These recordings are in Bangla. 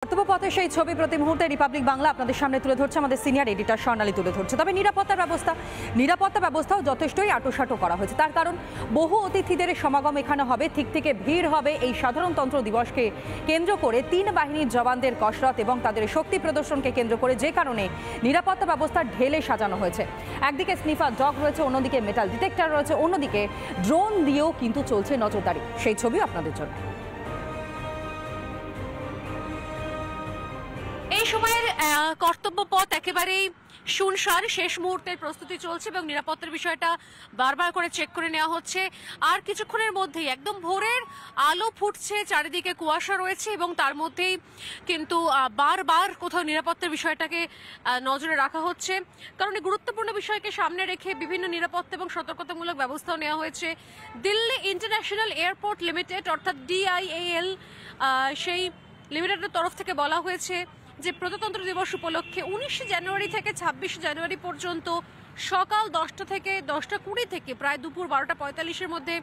কর্তব্যপথে সেই ছবি প্রতি মুহূর্তে রিপাবলিক বাংলা আপনাদের সামনে তুলে ধরছে, আমাদের সিনিয়র এডিটর স্বর্ণালী তুলে ধরছে। তবে নিরাপত্তা ব্যবস্থাও যথেষ্টই আঁটোসাঁটো করা হয়েছে। তার কারণ বহু অতিথিদের সমাগম এখানে হবে, ঠিক থেকে ভিড় হবে এই সাধারণতন্ত্র দিবসকে কেন্দ্র করে 3 বাহিনীর জওয়ানদের কসরত এবং তাদের শক্তি প্রদর্শনকে কেন্দ্র করে, যে কারণে নিরাপত্তা ব্যবস্থা ঢেলে সাজানো হয়েছে। একদিকে স্নিফার ডগ রয়েছে, অন্যদিকে মেটাল ডিটেক্টর রয়েছে, অন্যদিকে ড্রোন দিয়েও কিন্তু চলছে নজরদারি। সেই ছবিও আপনাদের জন্য। এই সময়ের কর্তব্যপথ একেবারেই শুনশান, শেষ মুহূর্তের প্রস্তুতি চলছে এবং নিরাপত্তার বিষয়টা বারবার করে চেক করে নেওয়া হচ্ছে। আর কিছুক্ষণের মধ্যেই একদম ভোরের আলো ফুটছে, চারিদিকে কুয়াশা রয়েছে এবং তার মধ্যেই কিন্তু বারবার কোথাও নিরাপত্তার বিষয়টাকে নজরে রাখা হচ্ছে, কারণ এই গুরুত্বপূর্ণ বিষয়কে সামনে রেখে বিভিন্ন নিরাপত্তা এবং সতর্কতামূলক ব্যবস্থাও নেওয়া হয়েছে। দিল্লি ইন্টারন্যাশনাল এয়ারপোর্ট লিমিটেড অর্থাৎ DIAL সেই লিমিটেডের তরফ থেকে বলা হয়েছে যে প্রজাতন্ত্র দিবস উপলক্ষে 19 জানুয়ারি থেকে 26 জানুয়ারি পর্যন্ত সকাল 10টা থেকে 10টা 20 থেকে প্রায় দুপুর 12টা 45-এর মধ্যে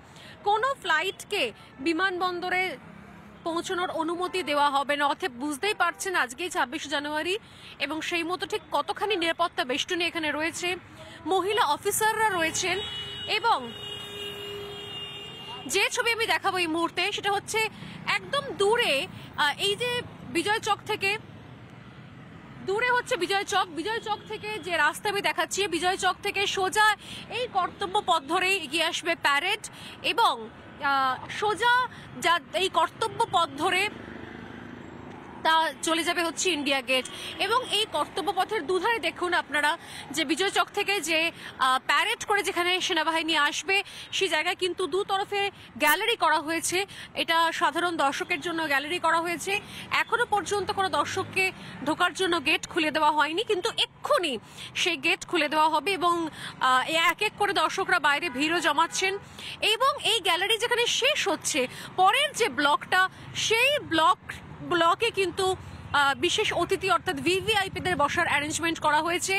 কোনো ফ্লাইটকে বিমানবন্দরে পৌঁছানোর অনুমতি দেওয়া হবে না। অর্থাৎ বুঝতেই পারছেন আজকেই 26 জানুয়ারি এবং সেই মতো ঠিক কতখানি নিরাপত্তা বেষ্টনী এখানে রয়েছে। মহিলা অফিসাররা রয়েছেন এবং যে ছবি আমি দেখাবো এই মুহূর্তে সেটা হচ্ছে একদম দূরে, এই যে বিজয় চক থেকে দূরে হচ্ছে বিজয় চক থেকে যে রাস্তা আমি দেখাচ্ছি, বিজয় চক থেকে সোজা এই কর্তব্য পথ ধরে এগিয়ে আসবে প্যারেড এবং সোজা যা এই কর্তব্য পথ ধরে তা চলে যাবে হচ্ছে ইন্ডিয়া গেট। এবং এই কর্তব্য পথের দুধারে দেখুন আপনারা যে বিজয় চক থেকে যে প্যারেড করে যেখানে সেনাবাহিনী আসবে সেই জায়গায় কিন্তু দুতরফে গ্যালারি করা হয়েছে। এটা সাধারণ দর্শকের জন্য গ্যালারি করা হয়েছে। এখনো পর্যন্ত কোনো দর্শককে ঢোকার জন্য গেট খুলে দেওয়া হয়নি, কিন্তু এক্ষুনি সেই গেট খুলে দেওয়া হবে এবং এক এক করে দর্শকরা বাইরে ভিড়ও জমাচ্ছেন। এবং এই গ্যালারি যেখানে শেষ হচ্ছে, পরের যে ব্লকটা সেই ব্লকে কিন্তু বিশেষ অতিথি অর্থাৎ VVIPদের বসার অ্যারেঞ্জমেন্ট করা হয়েছে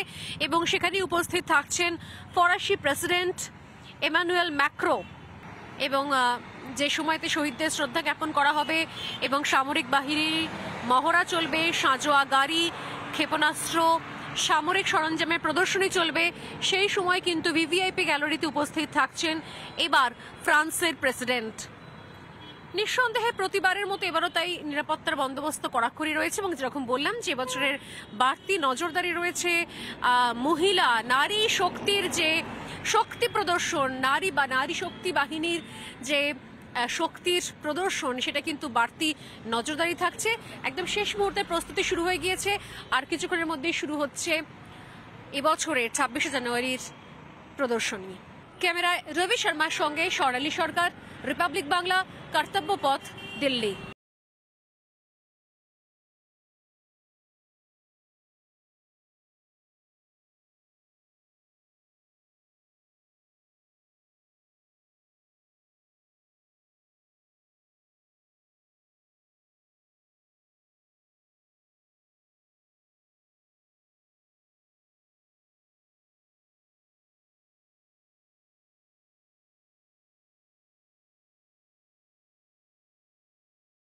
এবং সেখানে উপস্থিত থাকছেন ফরাসি প্রেসিডেন্ট এমানুয়েল ম্যাক্রো। এবং যে সময়তে শহীদদের শ্রদ্ধা জ্ঞাপন করা হবে এবং সামরিক বাহিনীর মহড়া চলবে, সাঁজোয়া গাড়ি, ক্ষেপণাস্ত্র, সামরিক সরঞ্জামের প্রদর্শনী চলবে, সেই সময় কিন্তু VVIP গ্যালারিতে উপস্থিত থাকছেন এবার ফ্রান্সের প্রেসিডেন্ট। নিঃসন্দেহে প্রতিবারের মতো এবারও তাই নিরাপত্তার বন্দোবস্ত কড়াকড়ি রয়েছে এবং যেরকম বললাম যে এবছরের বাড়তি নজরদারি রয়েছে। মহিলা নারী শক্তির যে শক্তি প্রদর্শন, নারী শক্তি বাহিনীর যে শক্তির প্রদর্শন, সেটা কিন্তু বাড়তি নজরদারি থাকছে। একদম শেষ মুহূর্তে প্রস্তুতি শুরু হয়ে গিয়েছে, আর কিছুক্ষণের মধ্যেই শুরু হচ্ছে এবছরের 26 জানুয়ারির প্রদর্শনী। ক্যামেরায় রবি শর্মার সঙ্গে স্বর্ণালী সরকার, রিপাবলিক বাংলা, কর্তব্য পথ, দিল্লি।